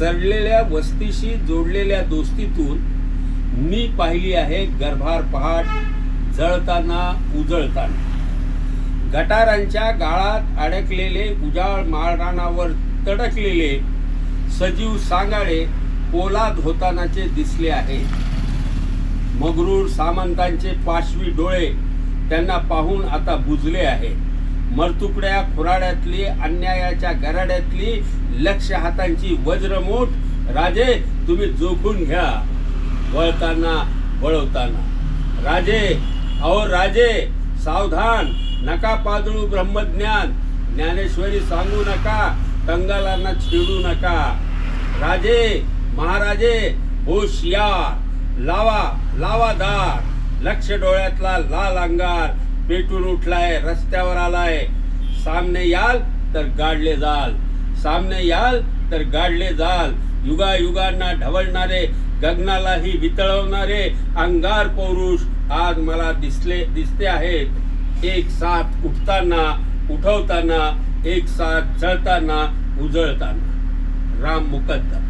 सरलेल्या वस्तीशी जोडलेल्या दोस्तीतून मी पाहिली आहे गर्भार पहाट जळताना उजळताना. गटारांच्या गाळात अडकलेले उजाळ माळरानावर तडकलेले सजीव सांगाळे पोलाद होतानाचे दिसले आहे. मगरूर सामंतांचे पाशवी डोळे त्यांना पाहून आता बुजले आहे. मरतुकड्या खुराड्यातली अन्यायाच्या गराड्यातली लक्ष हातांची वज्रमूठ राजे तुम्ही जोखून घ्या वळताना वळवताना. राजे अहो राजे सावधान, नका पाजळू ब्रह्मज्ञान. ज्ञानेश्वरी सांगू नका, कंगालांना छेडू नका. राजे महाराजे होशियार, लावा लावा दार. लक्ष डोळ्यातला लाल अंगार पेटून उठलाय, रस्त्यावर आलाय. सामने याल तर गाडले जाल, सामने याल तर गाडले जाल. युगायुगांना ढवळणारे, गगनालाही वितळवणारे अंगार पौरुष आज मला दिसते आहेत. एक साथ उठताना उठवताना, एक साथ जळताना उजळताना. राम मुकद्दम.